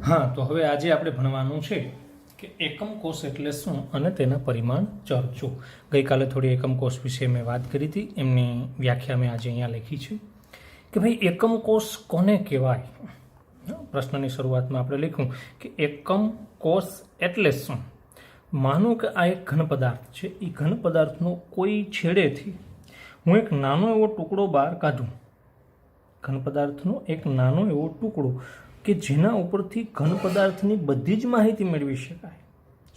हाँ, तो હવે આજે આપણે ભણવાનું છે કે એકમ કોષ એટલે શું અને તેના પરિમાણ ચર્ચો. ગઈકાલે થોડી એકમ કોષ વિશે મેં વાત કરી હતી, એમની વ્યાખ્યા મેં આજે અહીંયા લખી છે કે ભાઈ એકમ કોષ કોને કહેવાય. પ્રશ્નની શરૂઆતમાં આપણે લખ્યું કે એકમ કોષ એટલે શું. માનો કે આ એક ઘન પદાર્થ છે, એ ઘન પદાર્થનો કોઈ છેડેથી હું એક નાનો એવો ટુકડો બહાર કાઢું, ઘન પદાર્થનો એક નાનો એવો ટુકડો કે જેના ઉપરથી ઘન પદાર્થની બધી જ માહિતી મેળવી શકાય.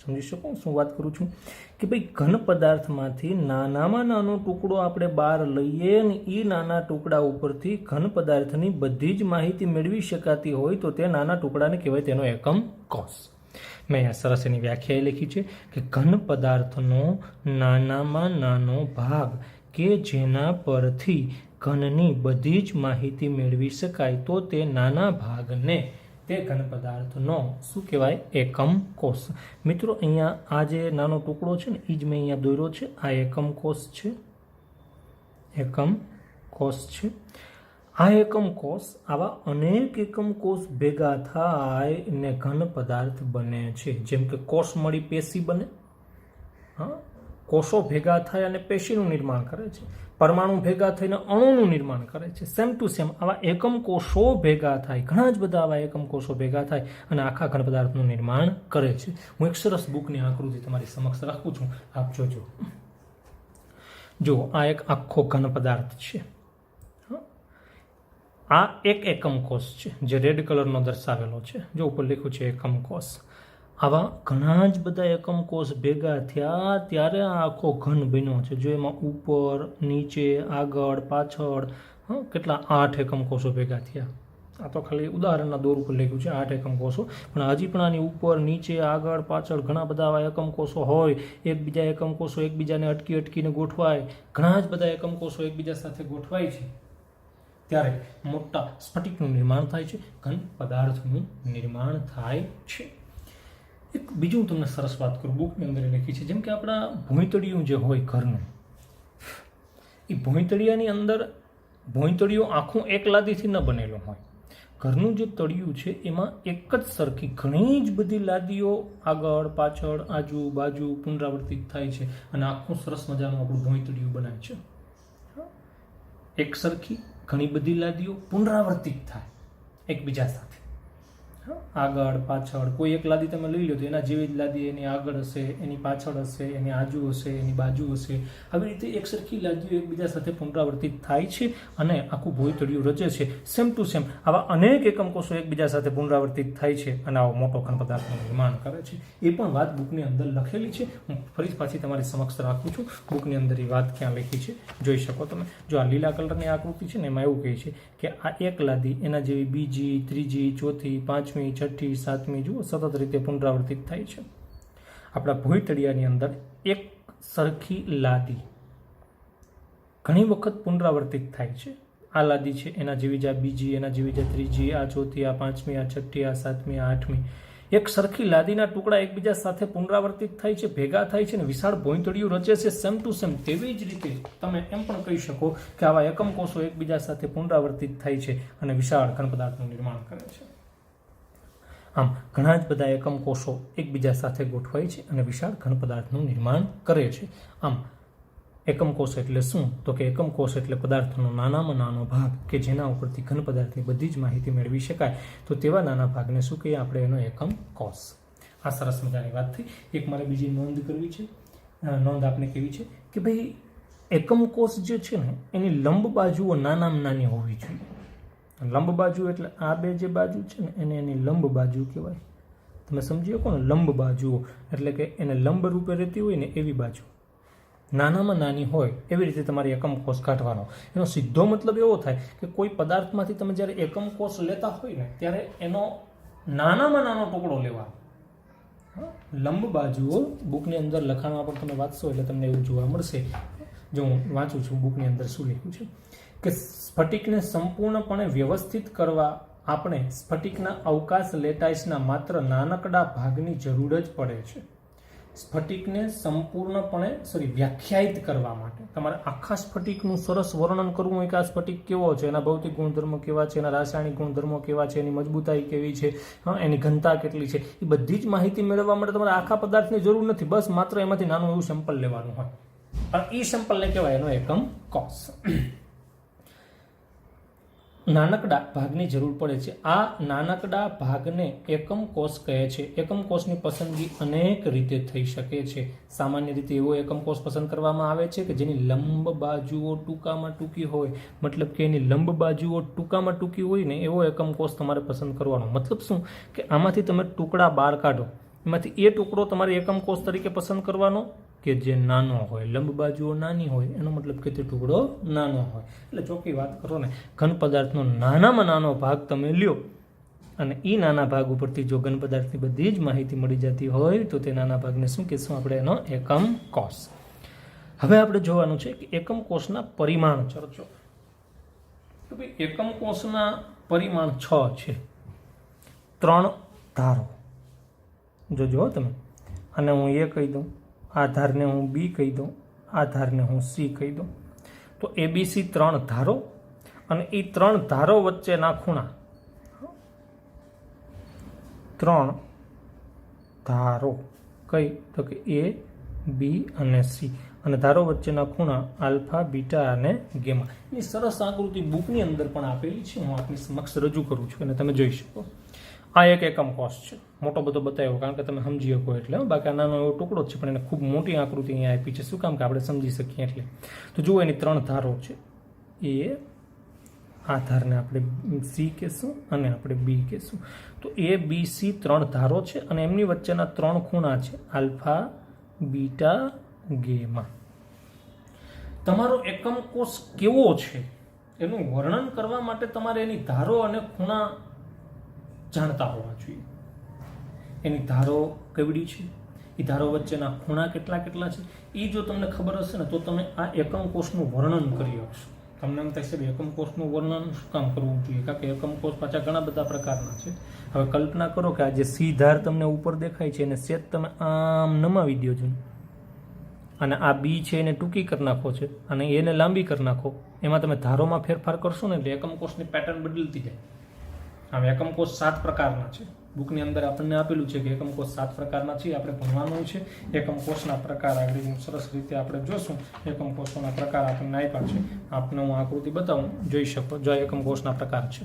સમજી શકો શું વાત કરું છું કે ભાઈ ઘન પદાર્થમાંથી નાનામાં નાનો ટુકડો આપણે બહાર લઈએ ને એ નાના ટુકડા ઉપરથી ઘન પદાર્થની બધી જ માહિતી મેળવી શકાતી હોય તો તે નાના ટુકડાને કહેવાય તેનો એકમ કોષ. મેં અહીંયા સરસ એની વ્યાખ્યા લખી છે કે ઘન પદાર્થનો નાનામાં નાનો ભાગ કે જેના પરથી ઘનની બધી જ માહિતી મેળવી શકાય તો તે નાના ભાગને તે ઘન પદાર્થનો શું કહેવાય? એકમ કોષ. મિત્રો અહીંયા આ જે નાનો ટુકડો છે ને એ જ મેં અહીંયા દોર્યો છે, આ એકમ કોષ છે, એકમ કોષ છે. આ એકમ કોષ આવા અનેક એકમ કોષ ભેગા થાય ને ઘન પદાર્થ બને છે. જેમ કે કોષ મળી પેશી બને, હા, કોષો ભેગા થાય અને પેશીનું નિર્માણ કરે છે, પરમાણુ ભેગા થઈને અણુનું નિર્માણ કરે છે. સેમ ટુ સેમ આવા એકમ કોષો ભેગા થાય, ઘણા જ બધા આવા એકમ કોષો ભેગા થાય અને આખા ઘન પદાર્થનું નિર્માણ કરે છે. હું એક સરસ બુકની આકૃતિ તમારી સમક્ષ રાખું છું, આપ જોજો. જો આ એક આખો ઘન પદાર્થ છે, આ એક એકમ કોષ છે જે રેડ કલરનો દર્શાવેલો છે, જો ઉપર લખ્યું છે એકમ કોષ. આવા ઘણા જ બધા એકમ કોષ ભેગા થયા ત્યારે આ આખો ઘન બન્યો છે. જો એમાં ઉપર, નીચે, આગળ, પાછળ કેટલા 8 એકમ કોષો ભેગા થયા. આ તો ખાલી ઉદાહરણના દોર ઉપર લખ્યું છે 8 એકમ કોષો, પણ હજી પણ આની ઉપર, નીચે, આગળ, પાછળ ઘણા બધા આવા એકમ કોષો હોય. એકબીજા એકમ કોષો એકબીજાને અટકીને ગોઠવાય, ઘણા જ બધા એકમ કોષો એકબીજા સાથે ગોઠવાય છે ત્યારે મોટા સ્ફટિકનું નિર્માણ થાય છે, ઘન પદાર્થનું નિર્માણ થાય છે. એક બીજું તમને સરસ વાત કરું, બુકની અંદર લખી છે, જેમ કે આપણા ભોંયતળિયું જે હોય ઘરનું, એ ભોંયતળિયાની અંદર ભોંયતળિયું આખું એક લાદીથી ન બનેલું હોય. ઘરનું જે તળિયું છે એમાં એક જ સરખી ઘણી જ બધી લાદીઓ આગળ, પાછળ, આજુ બાજુ પુનરાવર્તિત થાય છે અને આખું સરસ મજાનું આપણું ભોંયતળિયું બનાવે છે. એક સરખી ઘણી બધી લાદીઓ પુનરાવર્તિત થાય એકબીજા સાથે, આગળ પાછળ. કોઈ એક લાદી તમે લઈ લો તો એના જેવી જ લાદી એની આગળ હશે, એની પાછળ હશે, એની આજુ હશે, એની બાજુ હશે. આવી રીતે એક સરખી લાદીઓ એકબીજા સાથે પુનરાવર્તિત થાય છે અને આખું ભોંયતળિયું રચે છે. સેમ ટુ સેમ આવા અનેક એકમ કોષો એકબીજા સાથે પુનરાવર્તિત થાય છે અને આવો મોટો ઘન પદાર્થનું નિર્માણ કરે છે. એ પણ વાત બુકની અંદર લખેલી છે, હું ફરી પાછી તમારી સમક્ષ રાખું છું. બુકની અંદર એ વાત ક્યાં લખી છે જોઈ શકો તમે. જો આ લીલા કલરની આકૃતિ છે ને એમાં એવું કહે છે કે આ એક લાદી એના જેવી બીજી, ત્રીજી, ચોથી, પાંચમી, છઠ્ઠી, સાતમી જુઓ સતત રીતે પુનરાવર્તિત થાય છે. આપણા ભોંયતળિયાની અંદર એક સરખી લાદી ઘણી વખત પુનરાવર્તિત થાય છે. આ લાદી છે એના જેવી જ આ બીજી, એના જેવી જ ત્રીજી, આ ચોથી, આ પાંચમી, આ છઠ્ઠી, આ સાતમી, આ આઠમી. એક સરખી લાદીના ટુકડા એકબીજા સાથે પુનરાવર્તિત થાય છે, ભેગા થાય છે અને વિશાળ ભોંયતળિયું રચે છે. સેમ ટુ સેમ તેવી જ રીતે તમે એમ પણ કહી શકો કે આવા એકમ કોષો એકબીજા સાથે પુનરાવર્તિત થાય છે અને વિશાળ ઘન પદાર્થનું નિર્માણ કરે છે. આમ ઘણા જ બધા એકમ કોષો એકબીજા સાથે ગોઠવાય છે અને વિશાળ ઘન પદાર્થનું નિર્માણ કરે છે. આમ એકમ કોષ એટલે શું? તો કે એકમ કોષ એટલે પદાર્થનો નાનામાં નાનો ભાગ કે જેના ઉપરથી ઘન પદાર્થની બધી જ માહિતી મેળવી શકાય તો તેવા નાના ભાગને શું કહીએ આપણે? એનો એકમ કોષ. આ સરસ મજાની વાત થઈ. એક મારે બીજી નોંધ કરવી છે, નોંધ આપને કેવી છે કે ભાઈ એકમ કોષ જે છે ને એની લંબ બાજુઓ નાનામાં નાની હોવી જોઈએ. લંબ બાજુ એટલે આ બે જે બાજુ છે ને એને એની લંબ બાજુ કહેવાય. તમે સમજી શકો ને, લંબ બાજુઓ એટલે કે એને લંબ રૂપે રહેતી હોય ને એવી બાજુ નાનામાં નાની હોય એવી રીતે તમારી એકમ કોષ કાઢવાનો. એનો સીધો મતલબ એવો થાય કે કોઈ પદાર્થમાંથી તમે જ્યારે એકમ કોષ લેતા હોય ને ત્યારે એનો નાનામાં નાનો ટુકડો લેવાનો. લંબ બાજુઓ બુકની અંદર લખાણમાં પણ તમે વાંચશો એટલે તમને એવું જોવા મળશે. જો હું વાંચું છું બુકની અંદર શું લખ્યું છે કે સ્ફટિકને સંપૂર્ણપણે વ્યવસ્થિત કરવા આપણે સ્ફટિકના અવકાશ લેટાઈસના માત્ર નાનકડા ભાગની જરૂર જ પડે છે. સ્ફટિકને વ્યાખ્યાયિત કરવા માટે તમારે આખા સ્ફટિકનું સરસ વર્ણન કરવું હોય કે આ સ્ફટિક કેવો છે, એના ભૌતિક ગુણધર્મો કેવા છે, એના રાસાયણિક ગુણધર્મો કેવા છે, એની મજબૂતાઈ કેવી છે, એની ઘનતા કેટલી છે, એ બધી જ માહિતી મેળવવા માટે તમારે આખા પદાર્થની જરૂર નથી. બસ માત્ર એમાંથી નાનું એવું સેમ્પલ લેવાનું હોય, અને એ સેમ્પલને કહેવાય એનો એકમ કોષ. નાનકડા ભાગની જરૂર પડે છે. આ નાનકડા ભાગને એકમ કોષ કહે છે. એકમ કોષની પસંદગી અનેક રીતે થઈ શકે છે. સામાન્ય રીતે એવો એકમ કોષ પસંદ કરવામાં આવે છે કે જેની લંબ બાજુઓ ટૂંકામાં ટૂંકી હોય, મતલબ કે એની લંબ બાજુઓ ટૂંકામાં ટૂંકી હોય ને એવો એકમ કોષ તમારે પસંદ કરવાનો. મતલબ શું કે આમાંથી તમે ટુકડા બહાર કાઢો, એમાંથી એ ટુકડો તમારે એકમ કોષ તરીકે પસંદ કરવાનો કે જે નાનો હોય, લંબ બાજુઓ નાની હોય, એનો મતલબ કે તે ટુકડો નાનો હોય. એટલે ચોખ્ખી વાત કરો ને, ઘન પદાર્થનો નાનામાં નાનો ભાગ તમે લ્યો અને એ નાના ભાગ ઉપરથી જો ઘન પદાર્થની બધી જ માહિતી મળી જતી હોય તો તે નાના ભાગને શું કહેશું આપણે? એનો એકમ કોષ. હવે આપણે જોવાનું છે કે એકમ કોષના પરિમાણ ચર્ચો. તો ભાઈ એકમ કોષના પરિમાણ 6 છે. 3 ધારો જોજો તમે, અને હું એ કહી દઉં, આ ધારને હું બી કહી દઉં, આ ધારને હું સી કહી દઉં. તો ABC 3 ધારો, અને એ 3 ધારો વચ્ચેના ખૂણા, 3 ધારો કઈ? તો કે A, B અને C, અને ધારો વચ્ચેના ખૂણા આલ્ફા, બીટા અને ગેમા. એની સરસ આકૃતિ બુકની અંદર પણ આપેલી છે, હું આપની સમક્ષ રજૂ કરું છું અને તમે જોઈ શકો. આ એક એકમ કોષ છે, મોટો બધો બતાવ્યો કારણ કે તમે સમજી શકો એટલે. બાકી નાનો એવો ટુકડો જ છે, પણ એને ખૂબ મોટી આકૃતિ અહીંયા આપી છે. શું કામ? કે આપણે સમજી શકીએ એટલે. તો જુઓ, એની 3 ધારો છે. એ, આ ધારને આપણે સી કહેશું અને આપણે બી કહેશું. તો ABC 3 ધારો છે અને એમની વચ્ચેના 3 ખૂણા છે આલ્ફા, બીટા, ગેમા. તમારો એકમ કોષ કેવો છે એનું વર્ણન કરવા માટે તમારે એની ધારો અને ખૂણા જાણતા હોવા જોઈએ. એની ધારો કેવડી છે, એ ધારો વચ્ચેના ખૂણા કેટલા કેટલા છે, એ જો તમને ખબર હશે ને તો તમે આ એકમ કોષનું વર્ણન કરી શકશો. તમને એમ થશે કે એકમ કોષનું વર્ણન શું કામ કરવું જોઈએ, કારણ કે એકમ કોષ પાછા ઘણા બધા પ્રકારના છે. હવે કલ્પના કરો કે આ જે સી ધાર તમને ઉપર દેખાય છે એને સેજ તમે આમ નમાવી દો છો, અને આ બી છે એને ટૂંકી કરી નાખો છે અને એને લાંબી કરી નાખો. એમાં તમે ધારોમાં ફેરફાર કરશો ને એટલે એકમ કોષની પેટર્ન બદલતી જાય. આમ એકમ કોષ 7 પ્રકારના છે. બુકની અંદર આપણને આપેલું છે કે એકમ કોષ 7 પ્રકારના છે. આપણે ભણવાનું છે એકમ કોષના પ્રકાર. આગળ સરસ રીતે આપણે જોશું. એકમ કોષોના પ્રકાર આપણને આપ્યા છે. આપને હું આકૃતિ બતાવું, જોઈ શકો. જો એકમ કોષના પ્રકાર છે,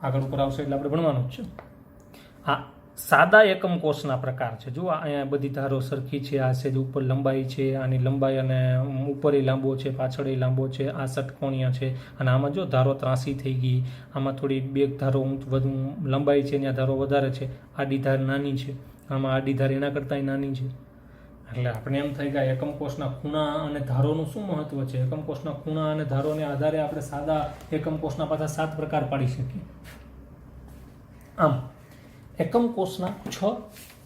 આગળ ઉપર આવશે એટલે આપણે ભણવાનું જ છે. આ સાદા એકમ કોષના પ્રકાર છે. જો અહીંયા બધી ધારો સરખી છે. આ છે ઉપર લંબાઈ છે, આની લંબાઈ અને ઉપર લાંબો છે, પાછળ લાંબો છે, આ ષટકોણીય છે, અને આમાં જો ધારો ત્રાસી થઈ ગઈ, આમાં થોડી બે ધારો વધુ લંબાઈ છે, ત્યાં ધારો વધારે છે, આડી ધાર નાની છે, આમાં આડી ધાર એના કરતાં નાની છે. એટલે આપણે એમ થઈ ગયા એકમ કોષના ખૂણા અને ધારોનું શું મહત્વ છે. એકમ કોષના ખૂણા અને ધારોને આધારે આપણે સાદા એકમ કોષના પાછા 7 પ્રકાર પાડી શકીએ. આમ એકમ કોષના 6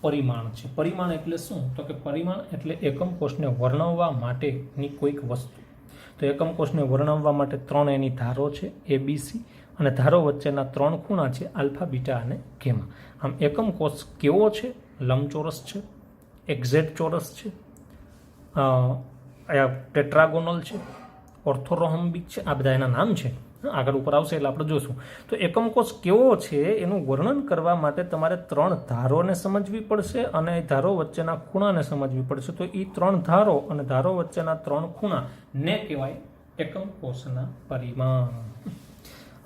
પરિમાણ છે. પરિમાણ એટલે શું? તો કે પરિમાણ એટલે એકમ કોષને વર્ણવવા માટેની કોઈક વસ્તુ. તો એકમ કોષને વર્ણવવા માટે 3 એની ધારો છે ABC, અને ધારો વચ્ચેના 3 ખૂણા છે આલ્ફા, બીટા અને ગેમા. આમ એકમ કોષ કેવો છે? લંબચોરસ છે, એક્ઝેક્ટ ચોરસ છે, ટેટ્રાગોનલ છે, ઓર્થોરોમ્બિક છે. આ બધા એના નામ છે. આગળ ઉપર આવશે એટલે આપણે જોશું. તો એકમ કોષ કેવો છે એનું વર્ણન કરવા માટે તમારે 3 ધારોને સમજવી પડશે અને ધારો વચ્ચેના ખૂણાને સમજવી પડશે. તો એ 3 ધારો અને ધારો વચ્ચેના 3 ખૂણા ને કહેવાય એકમ કોષના પરિમાણ.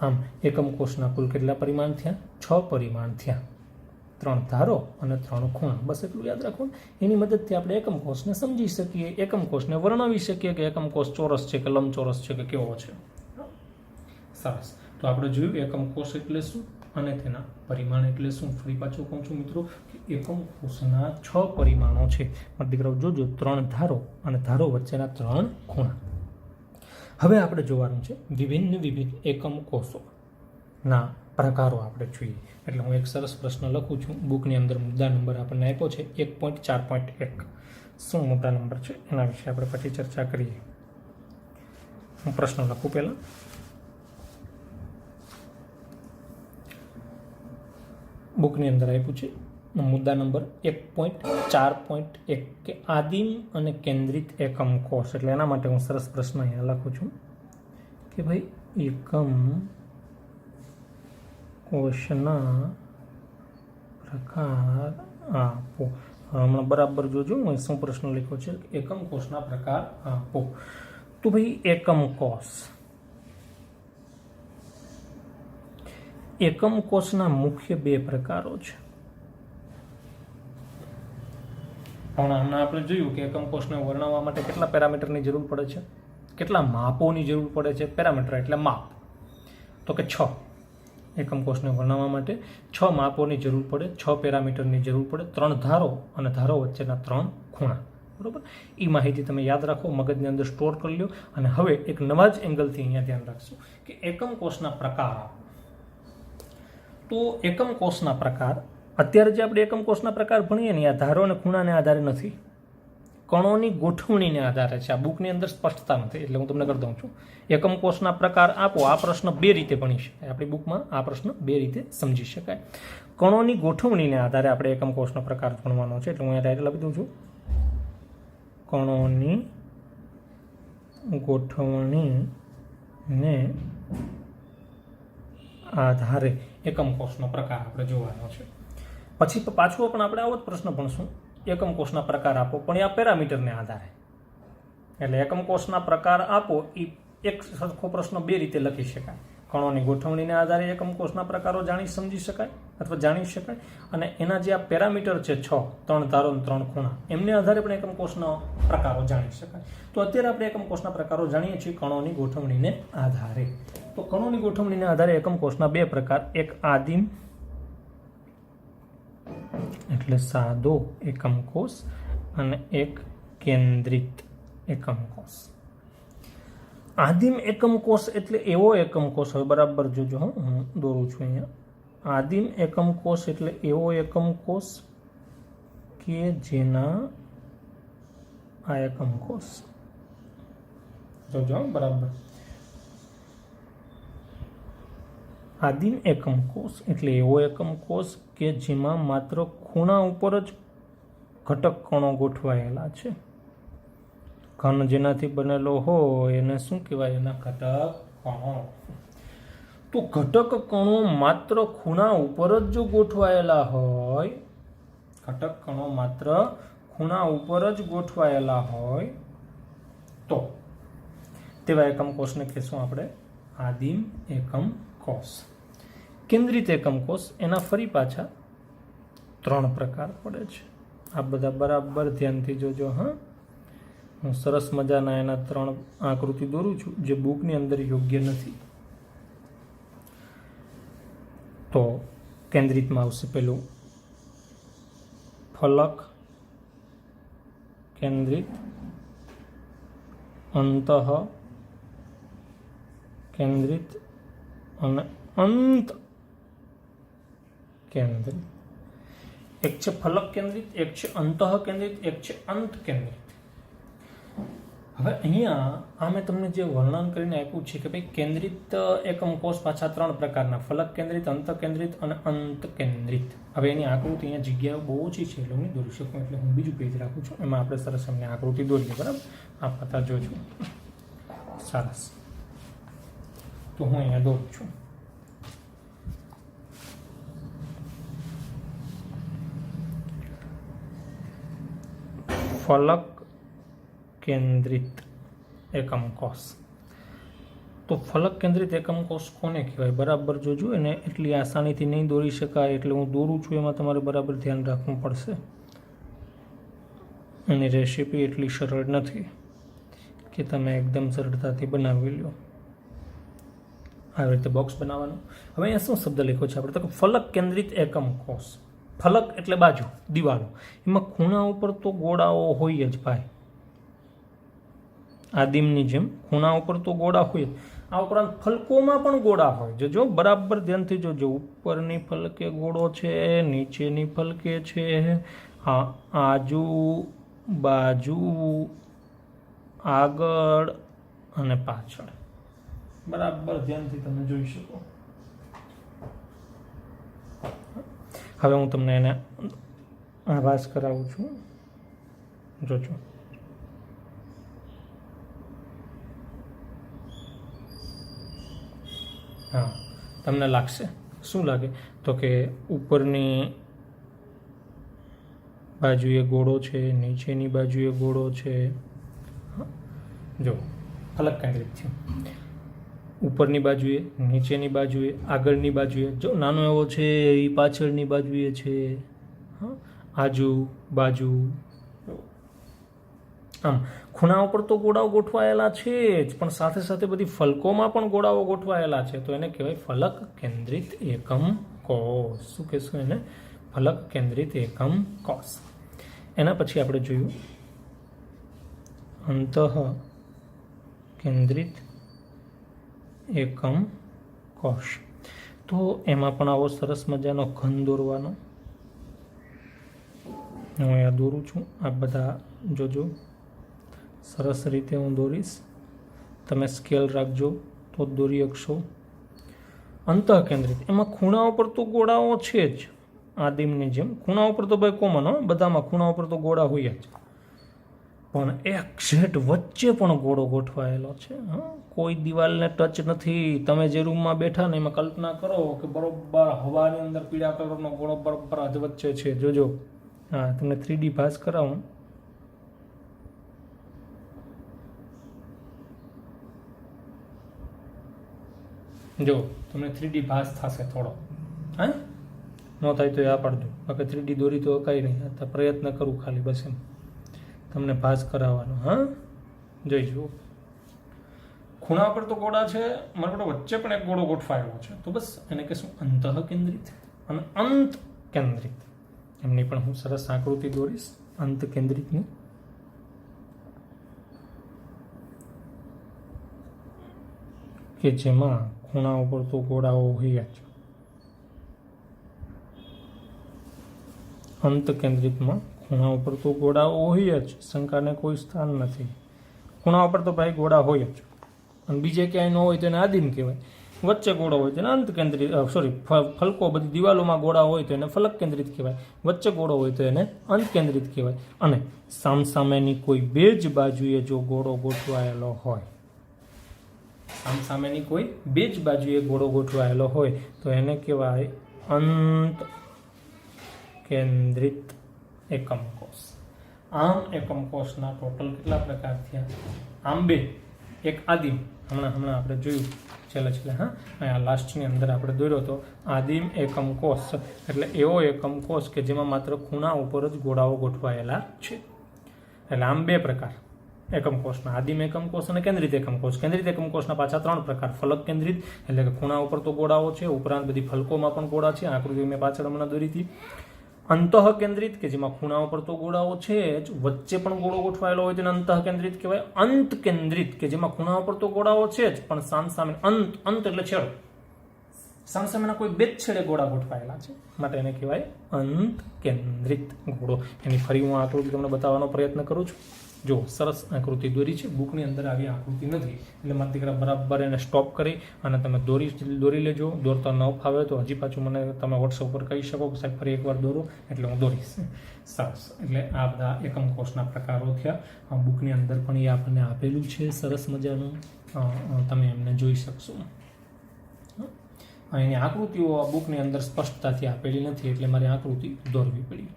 આમ એકમ કોષના કુલ કેટલા પરિમાણ થયા? 6 પરિમાણ થયા. 3 ધારો અને 3 ખૂણા. બસ એટલું યાદ રાખો. એની મદદથી આપણે એકમ કોષને સમજી શકીએ, એકમ કોષને વર્ણવી શકીએ કે એકમ કોષ ચોરસ છે કે લંબચોરસ છે કે કેવો છે. સરસ. તો આપણે જોયું એકમ કોષ એટલે શું અને તેના પરિમાણ એટલે શું. ફરી પાછું કહું છું મિત્રો કે એકમ કોષના 6 પરિમાણો છે. મારા દીકરાઓ જોજો, 3 ધારો અને ધારો વચ્ચેના 3 ખૂણા. હવે આપણે જોવાનું છે વિભિન્ન એકમ કોષોના પ્રકારો આપણે જોઈએ. એટલે હું એક સરસ પ્રશ્ન લખું છું. બુકની અંદર મુદ્દા નંબર આપણને આપ્યો છે 1.4.1. શું મુદ્દા નંબર છે એના વિશે આપણે પછી ચર્ચા કરીએ. હું પ્રશ્ન લખું પહેલાં. બુકની અંદર આપ્યું છે મુદ્દા નંબર 1.4.1 કે આદિમ અને કેન્દ્રિત એકમ કોષ, એટલે એના માટે હું સરસ પ્રશ્ન અહીંયા લખું છું કે ભાઈ એકમ કોષના પ્રકાર આપો. હમણાં બરાબર જોજો હું શું પ્રશ્ન લખ્યો છે, એકમ કોષના પ્રકાર આપો. તો ભાઈ એકમ કોષના મુખ્ય બે પ્રકારો છે. હમણાં આપણે જોયું કે એકમ કોષને વર્ણવવા માટે કેટલા પેરામીટરની જરૂર પડે છે, કેટલા માપોની જરૂર પડે છે. પેરામીટર એટલે માપ, તો કે 6. એકમ કોષને વર્ણવવા માટે 6 માપોની જરૂર પડે, 6 પેરામીટરની જરૂર પડે, 3 ધારો અને ધારો વચ્ચેના 3 ખૂણા. બરોબર, એ માહિતી તમે યાદ રાખો, મગજની અંદર સ્ટોર કરી લો. અને હવે એક નવા જ એંગલથી અહીંયા ધ્યાન રાખશું કે એકમ કોષના પ્રકાર. તો એકમ કોષના પ્રકાર, અત્યારે જે આપણે એકમ કોષના પ્રકાર ભણીએ ને, આ ધારો અને ખૂણાને આધારે નથી, કણોની ગોઠવણીને આધારે છે. આ બુકની અંદર સ્પષ્ટતા નથી, એટલે હું તમને કરી દઉં છું. એકમ કોષના પ્રકાર આપો, આ પ્રશ્ન 2 રીતે ભણી શકાય. આપણી બુકમાં આ પ્રશ્ન 2 રીતે સમજી શકાય. કણોની ગોઠવણીને આધારે આપણે એકમ કોષનો પ્રકાર ભણવાનો છે, એટલે હું અહીંયા ટાઇટલ આપી દઉં છું, કણોની ગોઠવણીને આધારે એકમ કોષનો પ્રકાર આપણે જોવાનો છે. પછી પાછું પણ આપણે આવો જ પ્રશ્ન ભણશું, એકમ કોષના પ્રકાર આપો, પણ આ પેરામીટરને આધારે. એટલે એકમ કોષના પ્રકાર આપો એ એક સરખો પ્રશ્ન 2 રીતે લખી શકાય. કણોની ગોઠવણીને આધારે એકમ કોષના પ્રકારો સમજી શકાય અથવા જાણી શકાય, અને એના જે આ પેરામીટર છે 6, 3 ધારો અને 3 ખૂણા, એમને આધારે પણ એકમ કોષના પ્રકારો જાણી શકાય. તો અત્યારે આપણે એકમ કોષના પ્રકારો જાણીએ છીએ કણોની ગોઠવણીને આધારે. તો કણોની ગોઠવણીને આધારે એકમ કોષના 2 પ્રકાર, એક આદિમ એટલે સાદો એકમ કોષ અને એક કેન્દ્રિત એકમ કોષ. આદિમ એકમ કોષ એટલે એવો એકમ કોષ, હવે બરાબર જોજો, હું દોરું છું અહીંયા. આદિમ એકમ કોષ એટલે એવો એકમ કોષ કે જેના આ એકમ કોષ, જોજો બરાબર. આદિમ એકમ કોષ એટલે એવો એકમ કોષ કે જેમાં માત્ર ખૂણા ઉપર જ ઘટક કણો ગોઠવાયેલા છે. ઘન જેનાથી બનેલો હોય એને શું કહેવાય? એના ઘટક કણો. તો ઘટક કણો માત્ર ખૂણા ઉપર જ જો ગોઠવાયેલા હોય, ઘટક કણો માત્ર ખૂણા ઉપર જ ગોઠવાયેલા હોય તો તેવા એકમ કોષને કહેશું આપણે આદિમ એકમ કોષ. કેન્દ્રિત એકમ કોષ, એના ફરી પાછા 3 પ્રકાર પડે છે. આ બધા બરાબર ધ્યાનથી જોજો. હા, હું સરસ મજાના એના 3 આકૃતિ દોરું છું જે બુકની અંદર યોગ્ય નથી. તો કેન્દ્રિતમાં આવશે પેલું ફલક કેન્દ્રિત, અંતઃ કેન્દ્રિત અને અંત કેન્દ્રિત. એક છે ફલક કેન્દ્રિત, એક છે અંતઃ કેન્દ્રિત, એક છે અંત કેન્દ્રિત. હવે અહીંયા આ મેં તમને જે વર્ણન કરીને આપ્યું છે કે ભાઈ કેન્દ્રિત એકમ કોષ પાછા 3 પ્રકારના, ફલક કેન્દ્રિત, અંત કેન્દ્રિત અને અંત કેન્દ્રિત. હવે એની આકૃતિ અહીંયા જગ્યાઓ બહુ ઓછી છે એટલે હું નહીં દોરી શકું, એટલે હું બીજું પેજ રાખું છું, એમાં આપણે સરસ એમને આકૃતિ દોરીએ. બરાબર, આ પતા જોજો. સરસ, તો હું અહીંયા દોરું છું. ફલક કેન્દ્રિત એકમ કોષ. તો ફલક કેન્દ્રિત એકમ કોષ કોને કહેવાય? બરાબર જોજો, એને એટલી આસાનીથી નહીં દોરી શકાય, એટલે હું દોરું છું એમાં તમારે બરાબર ધ્યાન રાખવું પડશે. એની રેસીપી એટલી સરળ નથી કે તમે એકદમ સરળતાથી બનાવી લો. આવી રીતે બોક્સ બનાવવાનું. હવે અહીંયા શું શબ્દ લખ્યો છે આપણે? તો ફલક કેન્દ્રિત એકમ કોષ. ફલક એટલે બાજુ, દિવાલો. એમાં ખૂણા ઉપર તો ગોળાઓ હોય જ ભાઈ, આદિમની જેમ ખૂણા ઉપર તો ગોળા હોય. આ ઉપરાંત ફલકોમાં પણ ગોળા હોય. જોજો બરાબર ધ્યાનથી જોજો. ઉપરની ફલકે ગોળો છે, નીચેની ફલકે છે, આજુ બાજુ, આગળ અને પાછળ. બરાબર ધ્યાનથી તમે જોઈ શકો. હવે હું તમને એને આભાસ કરાવું છું, જોજો. હા, તમને લાગશે, શું લાગે તો કે ઉપરની બાજુએ ગોળો છે, નીચેની બાજુએ ગોળો છે. જો ફલક કેન્દ્રિત છે, ઉપરની બાજુએ, નીચેની બાજુએ, આગળની બાજુએ. જો નાનો એવો છે એ પાછળની બાજુએ છે, આજુ બાજુ. આમ ખૂણા ઉપર તો ગોળાઓ ગોઠવાયેલા છે જ, પણ સાથે સાથે બધી ફલકોમાં પણ ગોળાઓ ગોઠવાયેલા છે, તો એને કહેવાય ફલક કેન્દ્રિત એકમ કોષ. શું કહેશું એને? ફલક કેન્દ્રિત એકમ કોષ. એના પછી આપણે જોયું અંતઃ કેન્દ્રિત એકમ કોષ. તો એમાં પણ આવો સરસ મજાનો ઘન દોરવાનો. હું અહીંયા દોરું છું, આ બધા જોજો, સરસ રીતે હું દોરીશ. તમે સ્કેલ રાખજો તો દોરી શકશો. અંતઃ કેન્દ્રિત, એમાં ખૂણા ઉપર તો ગોળાઓ છે જ, આદિમની જેમ. ખૂણા ઉપર તો ભાઈ કોમન, બધામાં ખૂણા ઉપર તો ગોળા હોય જ, પણ એક્ઝેક્ટ વચ્ચે પણ ગોળો ગોઠવાયેલો છે. કોઈ દિવાલને ટચ નથી. તમે જે રૂમમાં બેઠા ને એમાં કલ્પના કરો કે બરોબર હવાની અંદર પીળા કલરનો ગોળો બરોબર જ વચ્ચે છે. જોજો, હા, તમને 3D ભાસ કરાવું. જો તમને 3D ભાસ થશે થોડો. હા, ન થાય તો આ પાડજો, બાકી 3D દોરી તો કાંઈ નહીં. તો પ્રયત્ન કરું ખાલી, બસ એમ તમને ભાસ કરાવવાનો. હા, જોઈ જુઓ, ખૂણા પર તો ગોળા છે, મારા પર વચ્ચે પણ એક ગોળો ગોઠવાયેલો છે, તો બસ એને કહેશું અંતઃ કેન્દ્રિત. અને અંત કેન્દ્રિત, એમની પણ હું સરસ આકૃતિ દોરીશ અંત કેન્દ્રિતની. કે જેમાં ખૂણા ઉપર તો ગોળાઓ હોય જ. અંત કેન્દ્રિતમાં ખૂણા ઉપર તો ગોળાઓ હોય જ, શંકાને કોઈ સ્થાન નથી. ખૂણા ઉપર તો ભાઈ ગોળા હોય જ, અને બીજે ક્યાંય ન હોય તો એને આદિમ કહેવાય. વચ્ચે ગોળો હોય તો એને અંત કેન્દ્રિત, ફલકો બધી દિવાલોમાં ગોળા હોય તો એને ફલક કેન્દ્રિત કહેવાય. વચ્ચે ગોળો હોય તો એને અંત કેન્દ્રિત કહેવાય. અને સામસામેની કોઈ બે જ બાજુએ જો ગોળો ગોઠવાયેલો હોય, સામસામેની કોઈ બે જ બાજુએ ગોળો ગોઠવાયેલો હોય તો એને કહેવાય અંત કેન્દ્રિત એકમ કોષ. આમ એકમ કોષના ટોટલ કેટલા પ્રકાર થયા? આમ બે, એક આદિમ, હમણાં આપણે જોયું છેલ્લે. હા, અહીંયા લાસ્ટની અંદર આપણે દોર્યો હતો આદિમ એકમ કોષ, એટલે એવો એકમ કોષ કે જેમાં માત્ર ખૂણા ઉપર જ ગોળાઓ ગોઠવાયેલા છે. એટલે આમ બે પ્રકાર એકમ કોષના, આદિમ એકમ કોષ અને કેન્દ્રિત એકમ કોષ. કેન્દ્રિત એકમ કોષના પાછા 3 પ્રકાર. ફલક કેન્દ્રિત, એટલે કે ખૂણા ઉપર તો ગોળાઓ છે, ઉપરાંત બધી ફલકોમાં પણ ગોળા છે. આકૃતિ મેં પાછળ હમણાં દોરી હતી. અંતઃ કેન્દ્રિત, કે જેમાં ખૂણા ઉપર તો ગોળાઓ છે જ, વચ્ચે પણ ગોળો ગોઠવાયેલો હોય તેને અંતઃ કેન્દ્રિત કહેવાય. અંત કેન્દ્રિત, કે જેમાં ખૂણા ઉપર તો ગોળાઓ છે જ, પણ સામસામે અંત એટલે છેડો, સામસામેના કોઈ બે જ છેડે ગોળા ગોઠવાયેલા છે, માટે એને કહેવાય અંત કેન્દ્રિત ગોળો. એની ફરી હું આકૃતિ તમને બતાવવાનો પ્રયત્ન કરું છું. જો સરસ આકૃતિ દોરી છે, બુકની અંદર આવી આકૃતિ નથી, એટલે મારા દીકરા બરાબર એને સ્ટોપ કરી અને તમે દોરી લેજો. દોરતા ન ફાવે તો હજી પાછું મને તમે વોટ્સઅપ પર કહી શકો કે સાહેબ ફરી એકવાર દોરો, એટલે હું દોરીશ. સરસ, એટલે આ બધા એકમ કોષના પ્રકારો થયા. બુકની અંદર પણ એ આપણને આપેલું છે સરસ મજાનું, તમે એમને જોઈ શકશો. એની આકૃતિઓ આ બુકની અંદર સ્પષ્ટતાથી આપેલી નથી, એટલે મારે આકૃતિ દોરવી પડી.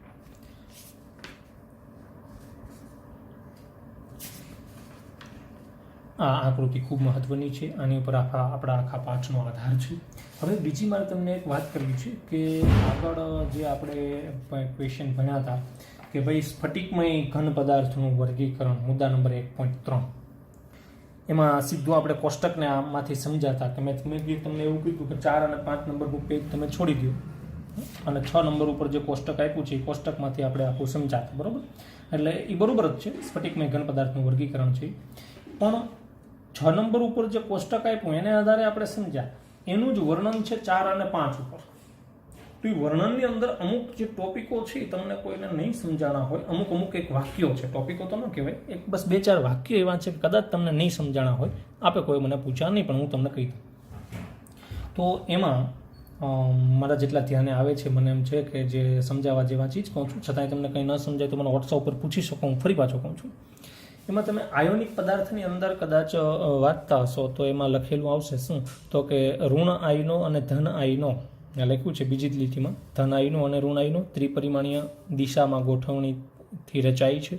આ આકૃતિ ખૂબ મહત્વની છે, આની ઉપર આપણા આખા પાઠનો આધાર છે. હવે બીજી મારે તમને એક વાત કરવી છે કે આગળ જે આપણે ક્વેશ્ચન ભણ્યા હતા કે ભાઈ સ્ફટિકમય ઘન પદાર્થનું વર્ગીકરણ, મુદ્દા નંબર 1.3, એમાં સીધું આપણે કોષ્ટકને આમાંથી સમજાતા કે મેં તમને એવું કીધું કે 4 અને 5 નંબરનું પેજ તમે છોડી દો અને 6 નંબર ઉપર જે કોષ્ટક આપ્યું છે એ કોષ્ટકમાંથી આપણે આખું સમજાતા, બરાબર? એટલે એ બરાબર જ છે, સ્ફટિકમય ઘન પદાર્થનું વર્ગીકરણ છે. પણ 6 નંબર ઉપર જે કોષ્ટક આપ્યું એને આધારે આપણે સમજ્યા, એનું જ વર્ણન છે 4 અને 5 ઉપર. તો એ વર્ણનની અંદર અમુક જે ટોપિકો છે એ તમને કોઈને નહીં સમજાણા હોય, અમુક એક વાક્યો છે, ટોપિકો તો ન કહેવાય, એક બસ 2-4 વાક્યો એવા છે કે કદાચ તમને નહીં સમજાણા હોય, આપે કોઈ મને પૂછ્યા નહીં પણ હું તમને કહી દઉં. તો એમાં મારા જેટલા ધ્યાને આવે છે મને એમ છે કે જે સમજાવવા જેવા ચીજ કહું છું, છતાંય તમને કંઈ ન સમજાય તો મને વોટ્સઅપ પર પૂછી શકો, હું ફરી પાછો કહું છું. એમાં તમે આયોનિક પદાર્થની અંદર કદાચ વાંચતા હશો તો એમાં લખેલું આવશે શું, તો કે ઋણ આયનો અને ધન આયનો લખ્યું છે બીજી જ લીટીમાં, ધન આયનો અને ઋણ આયનો ત્રિપરિમાણીય દિશામાં ગોઠવણીથી રચાય છે.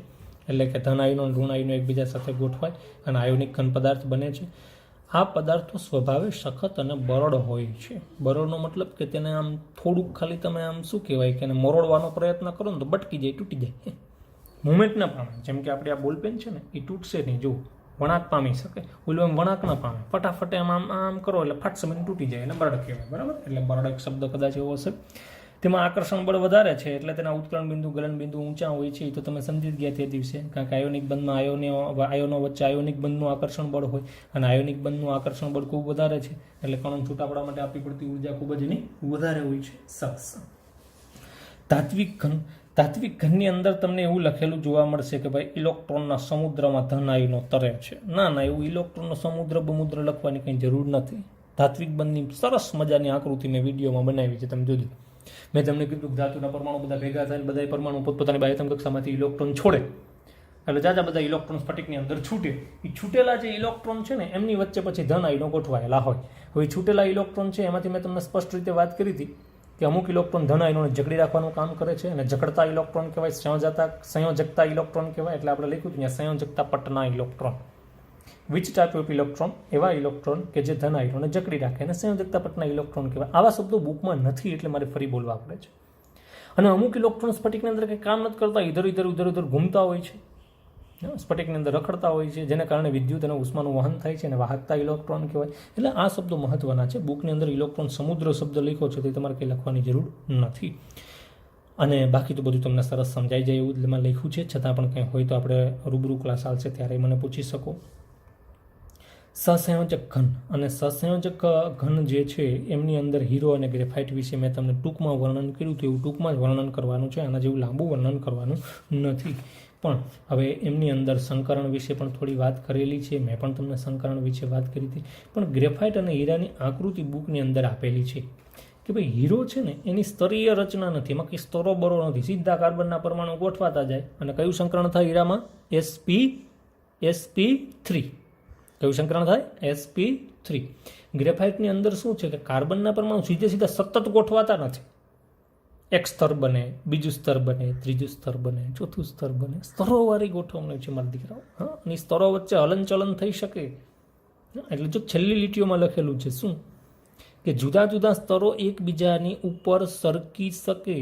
એટલે કે ધન આયનો અને ઋણ આયનો એકબીજા સાથે ગોઠવાય અને આયોનિક ઘન પદાર્થ બને છે. આ પદાર્થો સ્વભાવે સખત અને બરડ હોય છે. બરડનો મતલબ કે તેને આમ થોડુંક ખાલી તમે આમ શું કહેવાય કે એને મરોડવાનો પ્રયત્ન કરો ને તો બટકી જાય, તૂટી જાય, મુવમેન્ટ ના પામે. જેમ કે આપણે આ બોલપેન છે ને એ તૂટશે નહીં, જો વળાંક પામી શકે, ઓલું એમ વળાંક ના પામે, ફટાફટ આમ આમ આમ કરો એટલે ફાટ સમય તૂટી જાય, એટલે બરડ કહેવાય. બરાબર, એટલે બરડ એક શબ્દ કદાચ એવો હશે. તેમાં આકર્ષણ બળ વધારે છે એટલે તેના ઉત્કલન બિંદુ ગલન બિંદુ ઊંચા હોય છે. એ તો તમે સમજી જ ગયા તે દિવસે, કારણ કે આયોનિક બંધમાં આયોનો વચ્ચે આયોનિક બંધનું આકર્ષણ બળ હોય અને આયોનિક બંધનું આકર્ષણ બળ ખૂબ વધારે છે એટલે કણો છૂટા પડવા માટે આપવી પડતી ઉર્જા ખૂબ જ એની વધારે હોય છે. સરસ. તાત્વિક ઘનની અંદર તમને એવું લખેલું જોવા મળશે કે ભાઈ ઇલેક્ટ્રોનના સમુદ્રમાં ધન આયનો તરે છે. ના, એવું ઇલેક્ટ્રોનનો સમુદ્ર બમુદ્ર લખવાની કંઈ જરૂર નથી. તાત્વિક બંધની સરસ મજાની આકૃતિ મેં વિડીયોમાં બનાવી છે, તમે જોજો. મેં તમને કીધું ધાતુના પરમાણુ બધા ભેગા થાય, બધા પરમાણુ પોતપોતાની બાહ્યતમ કક્ષામાંથી ઇલેક્ટ્રોન છોડે એટલે જાજા બધા ઇલેક્ટ્રોન સ્ફટિકની અંદર છૂટે. એ છૂટેલા જે ઇલેક્ટ્રોન છે ને એમની વચ્ચે પછી ધન આયનો ગોઠવાયેલા હોય. હવે છૂટેલા ઇલેક્ટ્રોન છે એમાંથી મેં તમને સ્પષ્ટ રીતે વાત કરી હતી કે અમુક ઇલેક્ટ્રોન ધન આયનોને જકડી રાખવાનું કામ કરે છે અને જકડતા ઇલેક્ટ્રોન કહેવાય, સંયોજકતા ઇલેક્ટ્રોન કહેવાય. એટલે આપણે લખ્યું ત્યાં સંયોજકતા પટના electron. Which type of electron? એવા ઇલેક્ટ્રોન કે જે ધન આયનોને જકડી રાખે અને સંયોજકતા પટના ઇલેક્ટ્રોન કહેવાય. આવા શબ્દો બુકમાં નથી એટલે મારે ફરી બોલવા પડે છે. અને અમુક ઇલેક્ટ્રોન સ્ફટિકની અંદર કંઈ કામ નથી કરતા, ઇધર ઘૂમતા હોય છે, સ્ફટિકની અંદર રખડતા હોય છે, જેને કારણે વિદ્યુત અને ઉષ્માનું વહન થાય છે અને વાહકતા ઇલેક્ટ્રોન કહેવાય. એટલે આ શબ્દો મહત્વના છે. બુકની અંદર ઇલેક્ટ્રોન સમુદ્ર શબ્દ લખ્યો છે તે તમારે કંઈ લખવાની જરૂર નથી. અને બાકી તો બધું તમને સરસ સમજાઈ જાય એવું એમાં લખ્યું છે. છતાં પણ કંઈ હોય તો આપણે રૂબરૂ ક્લાસ આવશે ત્યારે મને પૂછી શકો. સહસંયોજક ઘન અને સહસંયોજક ઘન જે છે એમની અંદર હીરો અને ગ્રેફાઇટ વિશે મેં તમને ટૂંકમાં વર્ણન કર્યું હતું, એવું ટૂંકમાં જ વર્ણન કરવાનું છે, આના જેવું લાંબુ વર્ણન કરવાનું નથી. પણ હવે એમની અંદર સંકરણ વિશે પણ થોડી વાત કરેલી છે, મેં પણ તમને સંકરણ વિશે વાત કરી હતી. પણ ગ્રેફાઇટ અને હીરાની આકૃતિ બુકની અંદર આપેલી છે કે ભાઈ હીરો છે ને એની સ્તરીય રચના નથી, એમાં કંઈ સ્તરો બરો નથી, સીધા કાર્બનના પરમાણુ ગોઠવાતા જાય અને કયું સંકરણ થાય હીરામાં? sp3. કયું સંકરણ થાય? sp3. ગ્રેફાઇટની અંદર શું છે કે કાર્બનના પરમાણુ સીધા સતત ગોઠવાતા નથી. એક સ્તર બને, બીજું સ્તર બને, ત્રીજું સ્તર બને, ચોથું સ્તર બને, સ્તરોવાળી ગોઠવણી છે મારા દીકરાઓ. હા, અને સ્તરો વચ્ચે હલનચલન થઈ શકે. એટલે જો છેલ્લી લીટીઓમાં લખેલું છે શું કે જુદા જુદા સ્તરો એકબીજાની ઉપર સરકી શકે.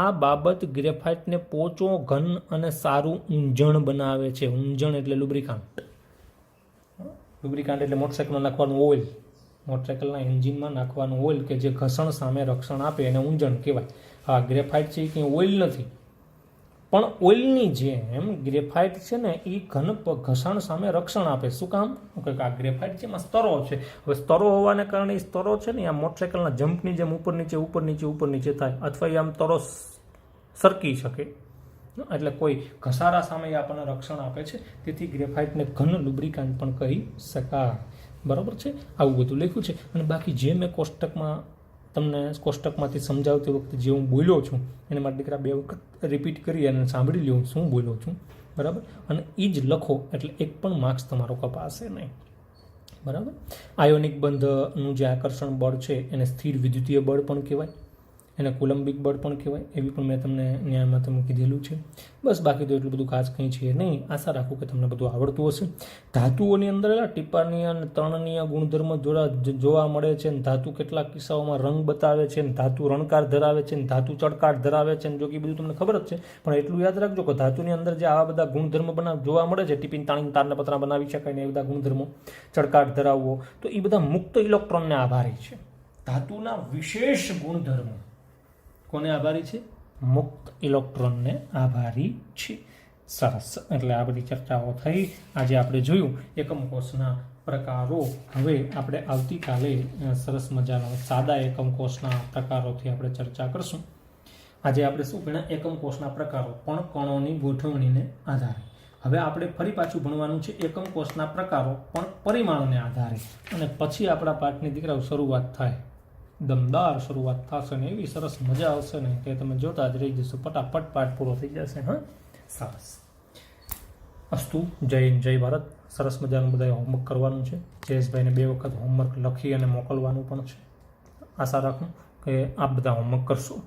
આ બાબત ગ્રેફાઇટને પોચો, ઘન અને સારું ઊંજણ બનાવે છે. ઊંજણ એટલે લુબ્રિકાન્ટ. લુબ્રિકાન્ટ એટલે મોટરસાઇકલમાં નાખવાનું ઓઇલ, મોટરસાઇકલના એન્જિનમાં નાખવાનું ઓઇલ કે જે ઘર્ષણ સામે રક્ષણ આપે એને ઊંજણ કહેવાય. હા, ગ્રેફાઇટ છે એ કંઈ ઓઇલ નથી, પણ ઓઇલની જેમ ગ્રેફાઇટ છે ને એ ઘર્ષણ સામે રક્ષણ આપે. શું કામ? કે આ ગ્રેફાઇટ છે એમાં સ્તરો છે. હવે સ્તરો હોવાને કારણે એ સ્તરો છે ને આ મોટરસાઇકલના જમ્પની જેમ ઉપર નીચે થાય અથવા એ આમ તરો સરકી શકે. એટલે કોઈ ઘસારા સામે આપણને રક્ષણ આપે છે. તેથી ગ્રેફાઇટને ઘન લુબ્રિકાન્ટ પણ કહી શકાય. બરાબર છે? આવું બધું લખ્યું છે. અને બાકી જે મેં કોષ્ટકમાંથી સમજાવતી વખતે જે હું બોલ્યો છું એને મારા દીકરા 2 વખત રિપીટ કરી અને સાંભળી લ્યો શું બોલ્યો છું. બરાબર? અને એ જ લખો એટલે એક પણ માર્ક્સ તમારો કપાશે નહીં. બરાબર? આયોનિક બંધનું જે આકર્ષણ બળ છે એને સ્થિર વિદ્યુતીય બળ પણ કહેવાય, એને કુલંબિક બળ પણ કહેવાય. એવી પણ મેં તમને ન્યાયમાં તમે કીધેલું છે. બસ બાકી તો એટલું બધું ખાસ કંઈ છે નહીં. આશા રાખું કે તમને બધું આવડતું હશે. ધાતુઓની અંદર ટીપાનીય અને તણનીય ગુણધર્મ જોવા મળે છે. ધાતુ કેટલાક કિસ્સાઓમાં રંગ બતાવે છે, ધાતુ રણકાર ધરાવે છે, ધાતુ ચડકાર ધરાવે છે. જો કે બધું તમને ખબર જ છે, પણ એટલું યાદ રાખજો કે ધાતુની અંદર જે આવા બધા ગુણધર્મ જોવા મળે છે, ટીપીને તાણીને તારના પતરા બનાવી શકાય ને એ બધા ગુણધર્મો, ચડકાર ધરાવવો, તો એ બધા મુક્ત ઇલેક્ટ્રોનને આભારી છે. ધાતુના વિશેષ ગુણધર્મો કોને આભારી છે? મુક્ત ઇલેક્ટ્રોનને આભારી છે. સરસ. એટલે આ બધી ચર્ચાઓ થઈ. આજે આપણે જોયું એકમ કોષના પ્રકારો. હવે આપણે આવતીકાલે સરસ મજાના સાદા એકમ કોષના પ્રકારોથી આપણે ચર્ચા કરશું. આજે આપણે શું ભણ્યા? એકમ કોષના પ્રકારો પણ કણોની ગોઠવણીને આધારે. હવે આપણે ફરી પાછું ભણવાનું છે એકમ કોષના પ્રકારો પણ પરિમાણોને આધારે, અને પછી આપણા પાઠની દીકરાઓ શરૂઆત થાય દમદાર શરૂઆત થશે ને એવી સરસ મજા આવશે ને કે તમે જોતા જ રહી જશો, ફટાફટ પાઠ પૂરો થઈ જશે. હા, સરસ. અસ્તુ. જય હિન્દ, જય ભારત. સરસ મજાનું બધા હોમવર્ક કરવાનું છે. જયેશભાઈને 2 વખત હોમવર્ક લખી અને મોકલવાનું પણ છે. આશા રાખું કે આપ બધા હોમવર્ક કરશો.